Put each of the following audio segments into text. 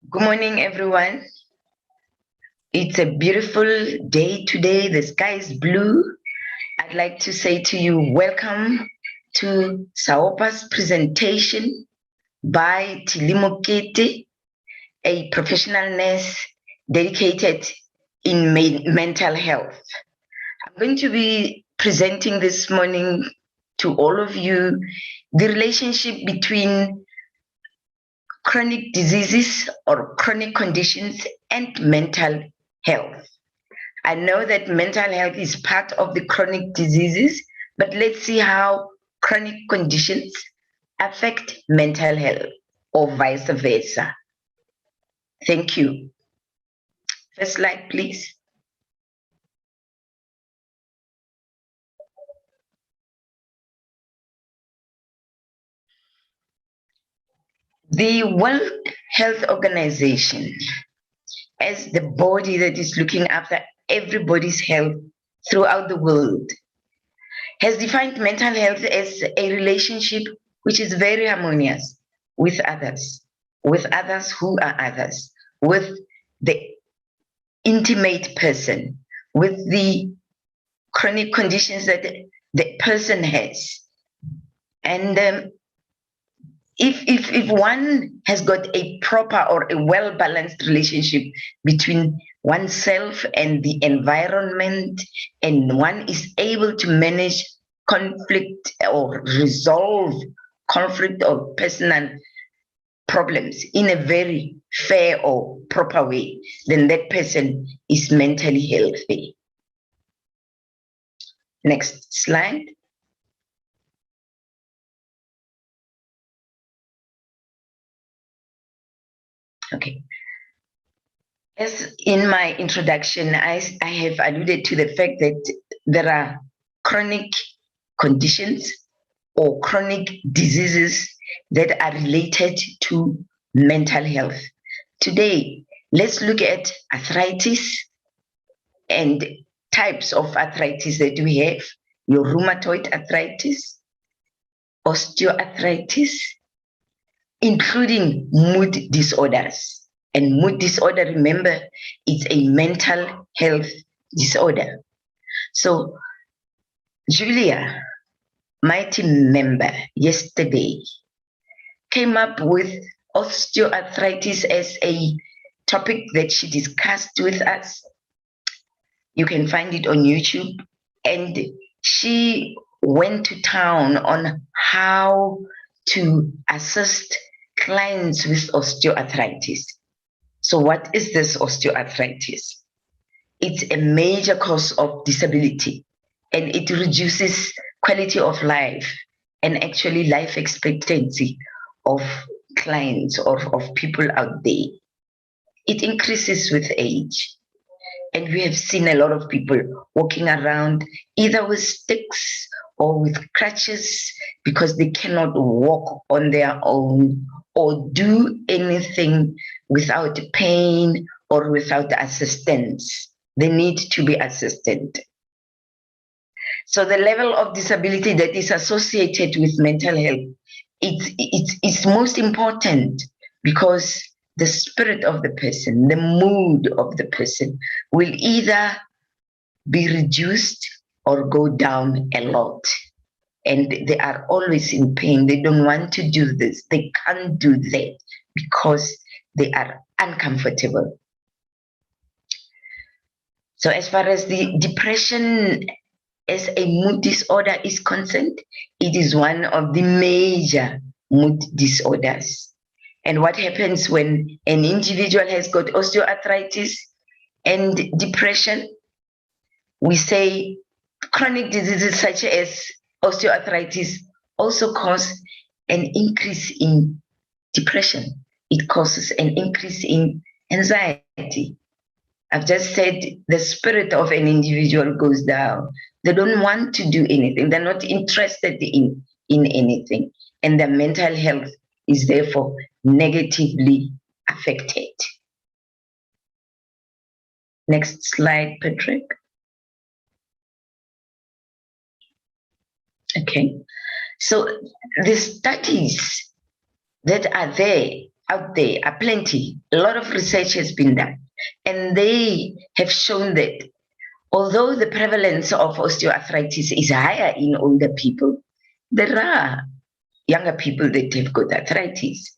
Good morning, everyone. It's a beautiful day today. The sky is blue. I'd like to say to you, welcome to Saopa's presentation by Thilly Mokete, a professional nurse dedicated in mental health. I'm going to be presenting this morning to all of you the relationship between chronic diseases or chronic conditions and mental health. I know that mental health is part of the chronic diseases, but let's see how chronic conditions affect mental health or vice versa. Thank you. First slide, please. The World Health Organization, as the body that is looking after everybody's health throughout the world, has defined mental health as a relationship which is very harmonious with others who are others, with the intimate person, with the chronic conditions that the person has. And if one has got a proper or a well-balanced relationship between oneself and the environment, and one is able to manage conflict or resolve conflict or personal problems in a very fair or proper way, then that person is mentally healthy. Next slide. Okay. As in my introduction, I have alluded to the fact that there are chronic conditions or chronic diseases that are related to mental health. Today, let's look at arthritis and types of arthritis that we have: your rheumatoid arthritis, osteoarthritis, including mood disorders. And mood disorder, remember, it's a mental health disorder. So Julia, my team member, yesterday came up with osteoarthritis as a topic that she discussed with us. You can find it on YouTube. And she went to town on how to assist clients with osteoarthritis. So what is this osteoarthritis? It's a major cause of disability, and it reduces quality of life and actually life expectancy of clients or of people out there. It increases with age. And we have seen a lot of people walking around either with sticks or with crutches because they cannot walk on their own or do anything without pain or without assistance. They need to be assisted. So the level of disability that is associated with mental health, it's most important because the spirit of the person, the mood of the person will either be reduced or go down a lot. And they are always in pain. They don't want to do this. They can't do that because they are uncomfortable. So as far as the depression as a mood disorder is concerned, it is one of the major mood disorders. And what happens when an individual has got osteoarthritis and depression? We say chronic diseases such as osteoarthritis also cause an increase in depression. It causes an increase in anxiety. I've just said the spirit of an individual goes down. They don't want to do anything. They're not interested in anything. And their mental health is therefore negatively affected. Next slide, Patrick. Okay. So the studies that are there out there are plenty. A lot of research has been done, and they have shown that although the prevalence of osteoarthritis is higher in older people, there are younger people that have got arthritis.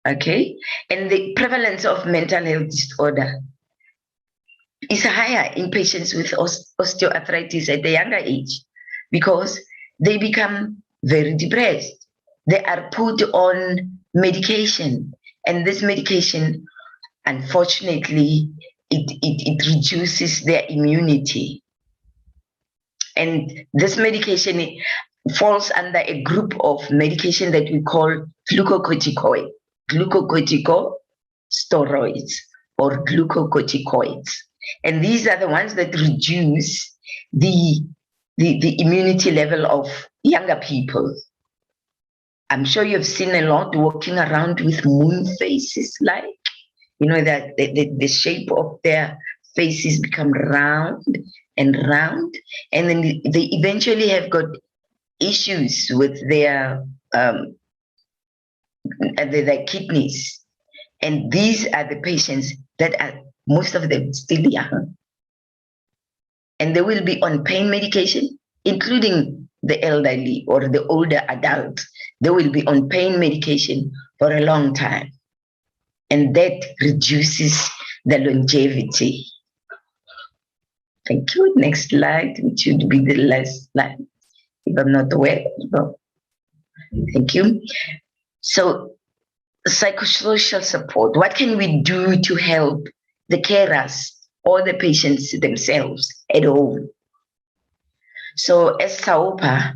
Okay? And the prevalence of mental health disorder is higher in patients with osteoarthritis at a younger age because they become very depressed. They are put on medication, and this medication, unfortunately, it reduces their immunity. And this medication falls under a group of medication that we call glucocorticoids or glucocorticoids. And these are the ones that reduce the immunity level of younger people. I'm sure you've seen a lot walking around with moon faces, like, you know, that the shape of their faces become round, and then they eventually have got issues with their kidneys. And these are the patients that are, most of them, still young. And they will be on pain medication, including the elderly or the older adults. They will be on pain medication for a long time. And that reduces the longevity. Thank you. Next slide, which should be the last slide, if I'm not aware. No. Thank you. So, psychosocial support. What can we do to help the carers or the patients themselves at home? So, as SAOPA,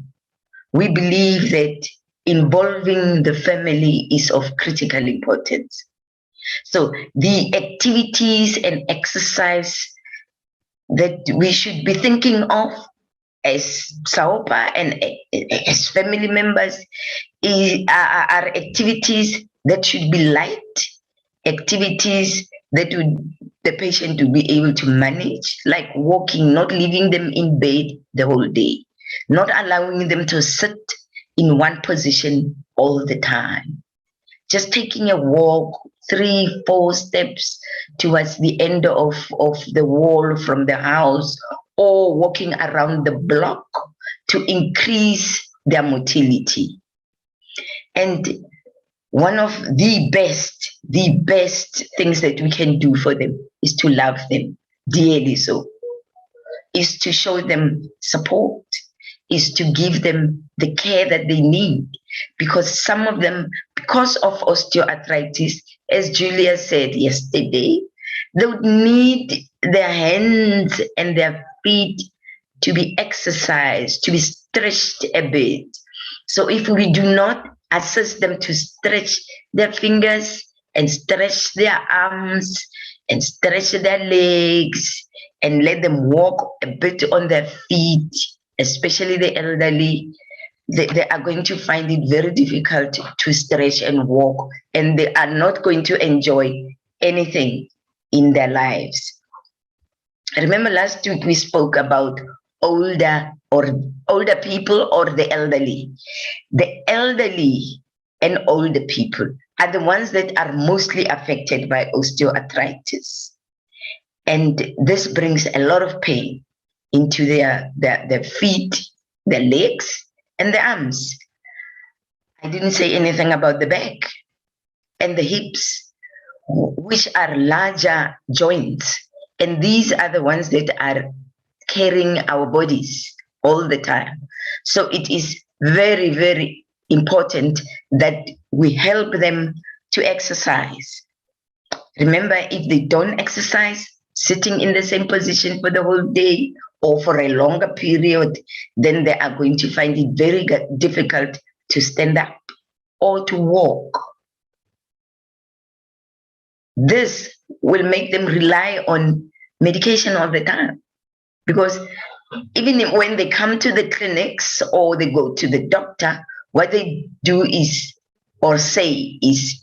we believe that involving the family is of critical importance. So, the activities and exercise that we should be thinking of as SAOPA and as family members are activities that should be light, activities that the patient will be able to manage, like walking, not leaving them in bed the whole day, not allowing them to sit in one position all the time. Just taking a walk 3-4 steps towards the end of the wall from the house, or walking around the block to increase their motility. And one of the best things that we can do for them is to love them dearly, so is to show them support, is to give them the care that they need, because some of them, because of osteoarthritis, as Julia said yesterday, they would need their hands and their feet to be exercised, to be stretched a bit. So if we do not assist them to stretch their fingers and stretch their arms and stretch their legs and let them walk a bit on their feet, especially the elderly, they are going to find it very difficult to stretch and walk, and they are not going to enjoy anything in their lives. Remember last week we spoke about older people or the elderly. The elderly and older people are the ones that are mostly affected by osteoarthritis. And this brings a lot of pain into their feet, their legs, and the arms. I didn't say anything about the back and the hips, which are larger joints. And these are the ones that are carrying our bodies all the time. So it is very, very important that we help them to exercise. Remember, if they don't exercise, sitting in the same position for the whole day or for a longer period, then they are going to find it very difficult to stand up or to walk. This will make them rely on medication all the time, because even when they come to the clinics or they go to the doctor, what they do is, or say is,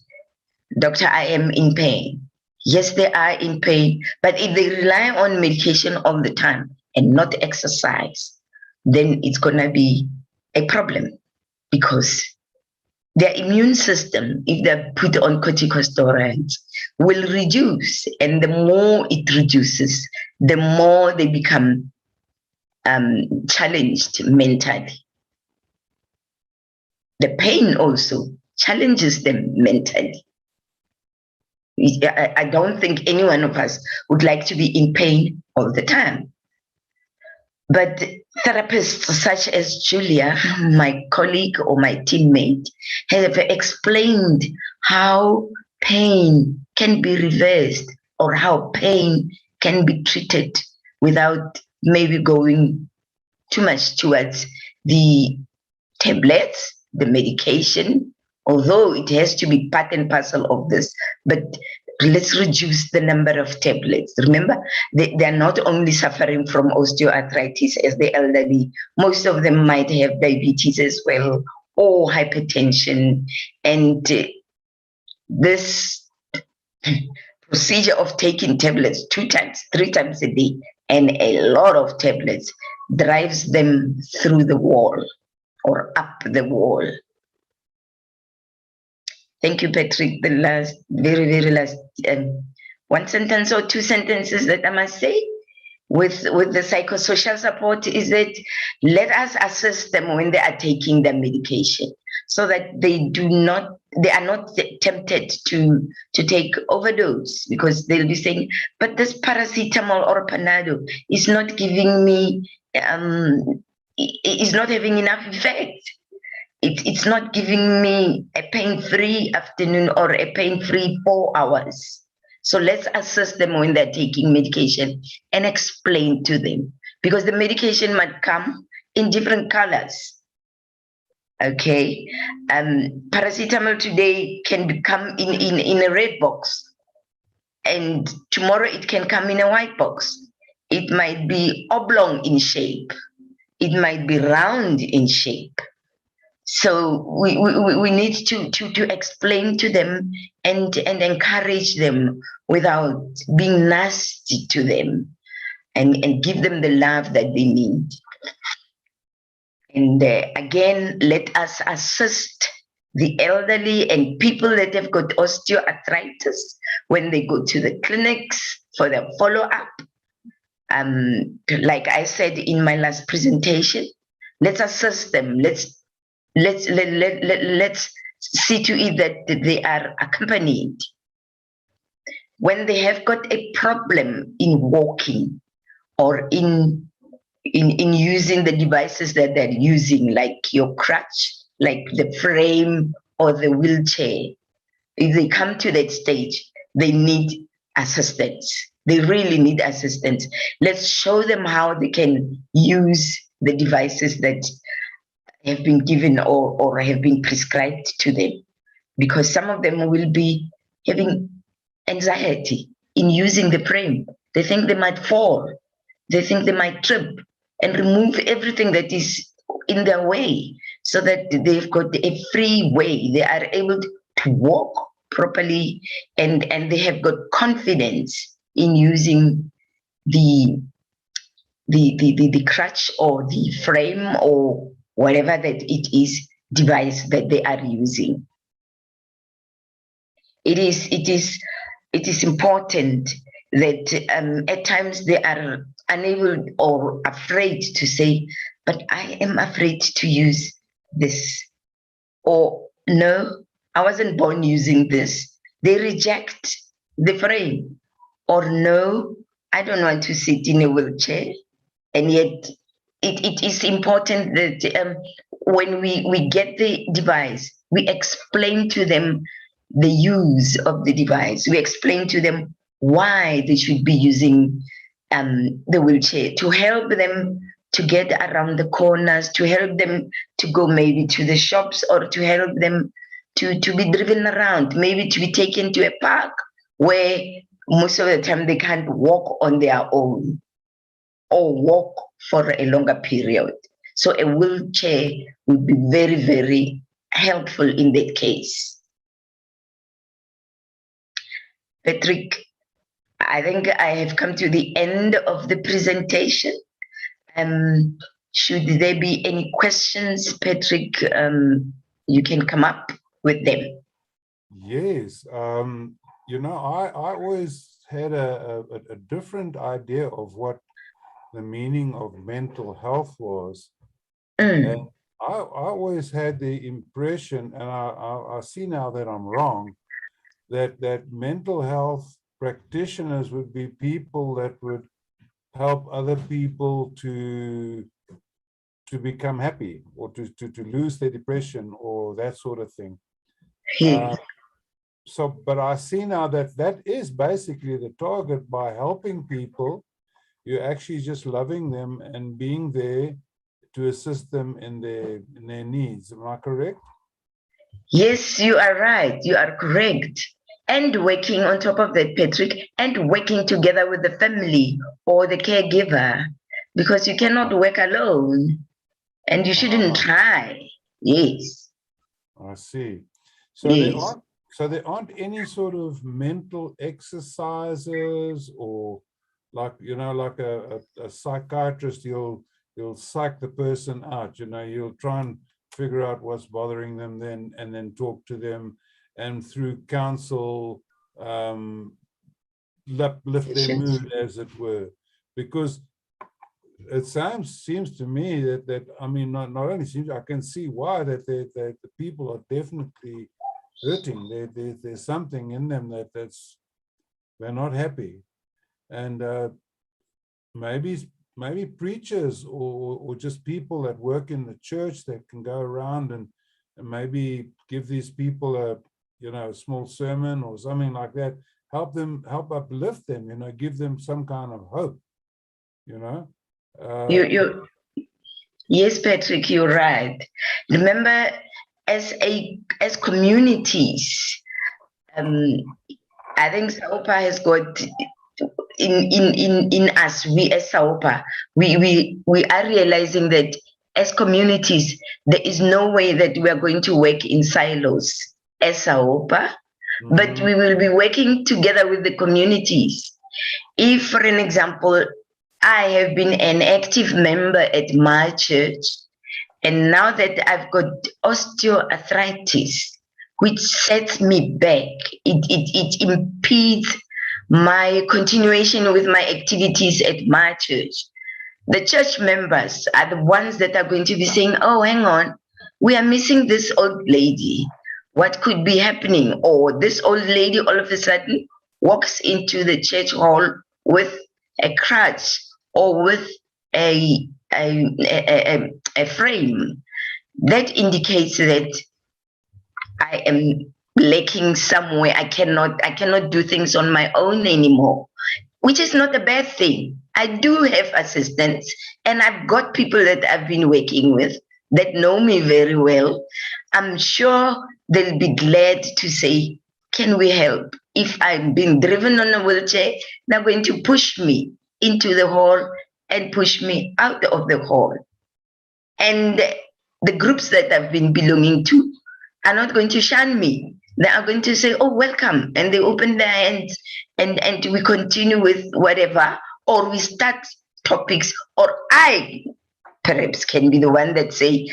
"Doctor, I am in pain." Yes, they are in pain, but if they rely on medication all the time and not exercise, then it's going to be a problem, because their immune system, if they're put on corticosteroids, will reduce. And the more it reduces, the more they become challenged mentally. The pain also challenges them mentally. I don't think any one of us would like to be in pain all the time. But therapists such as Julia, my colleague or my teammate, have explained how pain can be reversed or how pain can be treated without maybe going too much towards the tablets, the medication, although it has to be part and parcel of this, but let's reduce the number of tablets. Remember, they are not only suffering from osteoarthritis as the elderly, most of them might have diabetes as well, or hypertension. And this procedure of taking tablets 2 times, 3 times a day, and a lot of tablets drives them through the wall or up the wall. Thank you, Patrick. The last, very last, 1 sentence or 2 sentences that I must say with the psychosocial support is that let us assist them when they are taking their medication, so that they are not tempted to take overdose, because they'll be saying, but this paracetamol or Panado is not giving me, is not having enough effect. It's not giving me a pain-free afternoon or a pain-free 4 hours. So let's assist them when they're taking medication and explain to them, because the medication might come in different colors. Okay, paracetamol today can come in a red box, and tomorrow it can come in a white box. It might be oblong in shape. It might be round in shape. So we need to explain to them and encourage them without being nasty to them, and give them the love that they need. And again, let us assist the elderly and people that have got osteoarthritis when they go to the clinics for their follow-up. Like I said in my last presentation, let's assist them. Let's see to it that they are accompanied. When they have got a problem in walking or in using the devices that they're using, like your crutch, like the frame or the wheelchair, if they come to that stage, they need assistance. They really need assistance. Let's show them how they can use the devices that have been given or have been prescribed to them, because some of them will be having anxiety in using the frame. They think they might fall. They think they might trip, and remove everything that is in their way, so that they've got a free way. They are able to walk properly, and they have got confidence in using the crutch or the frame or whatever that it is device that they are using. It is important that at times they are unable or afraid to say, but I am afraid to use this, or no, I wasn't born using this. They reject the frame, or no, I don't want to sit in a wheelchair. And yet it is important that when we get the device, we explain to them the use of the device. We explain to them why they should be using the wheelchair, to help them to get around the corners, to help them to go maybe to the shops, or to help them to be driven around, maybe to be taken to a park where most of the time they can't walk on their own or walk for a longer period. So a wheelchair would be very helpful in that case. Patrick, I think I have come to the end of the presentation. Should there be any questions, Patrick, you can come up with them. Yes. You know, I always had a different idea of what the meaning of mental health was. And I always had the impression, and I see now that I'm wrong, that mental health practitioners would be people that would help other people to become happy, or to lose their depression, or that sort of thing. Yes. So, but I see now that that is basically the target. By helping people, you're actually just loving them and being there to assist them in their needs. Am I correct? Yes, you are right. You are correct. And working on top of that, Patrick, and working together with the family or the caregiver, because you cannot work alone and you shouldn't Ah, try. Yes, I see. So yes. there aren't any sort of mental exercises, or like, you know, like a psychiatrist, you'll psych the person out, you know, you'll try and figure out what's bothering them, then and then talk to them, and through counsel, um, lift their Patience. mood, as it were. Because it seems to me that I mean, not only seems, I can see why that the people are definitely hurting. There's something in them that's they're not happy. And maybe preachers, or just people that work in the church that can go around and maybe give these people a, you know, a small sermon or something like that, help uplift them, you know, give them some kind of hope, you know. You yes, Patrick, you're right. Remember, as communities, um, I think Saupa has got in us, we as Saupa, we are realizing that as communities, there is no way that we are going to work in silos as Saupa, but Mhm. we will be working together with the communities. If, for an example, I have been an active member at my church, and now that I've got osteoarthritis, which sets me back, it impedes my continuation with my activities at my church. The church members are the ones that are going to be saying, oh, hang on, we are missing this old lady. What could be happening? Or this old lady all of a sudden walks into the church hall with a crutch or with a, a frame. That indicates that I am lacking somewhere. I cannot do things on my own anymore, which is not a bad thing. I do have assistants, and I've got people that I've been working with that know me very well. I'm sure they'll be glad to say, can we help? If I'm being driven on a wheelchair, they're going to push me into the hall and push me out of the hall. And the groups that I've been belonging to are not going to shun me. They are going to say, oh, welcome. And they open their hands, and we continue with whatever, or we start topics, or I perhaps can be the one that say,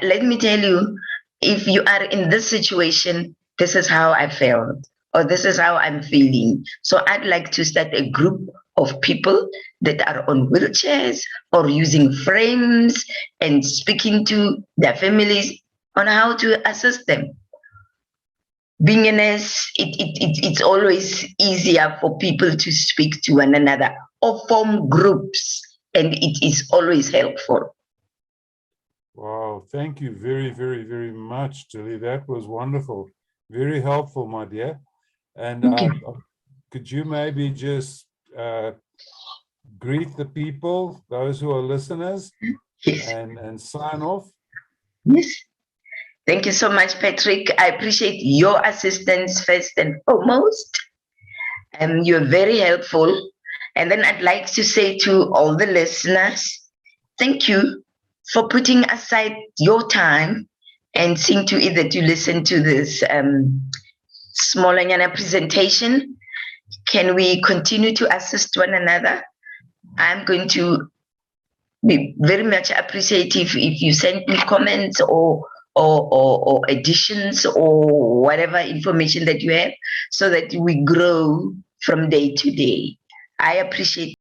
let me tell you, if you are in this situation, this is how I felt, or this is how I'm feeling. So I'd like to start a group of people that are on wheelchairs or using frames, and speaking to their families on how to assist them. Being a nurse, it's always easier for people to speak to one another or form groups, and it is always helpful. Wow, thank you very much, Thilly. That was wonderful. Very helpful, my dear. And Okay. could you maybe just greet the people, those who are listeners, Yes, and sign off? yes. Thank you so much, Patrick. I appreciate your assistance first and foremost. You're very helpful. And then I'd like to say to all the listeners, thank you for putting aside your time and seeing to it that you listen to this small Anyana presentation. Can we continue to assist one another? I'm going to be very much appreciative if you send me comments or or additions or whatever information that you have so that we grow from day to day. I appreciate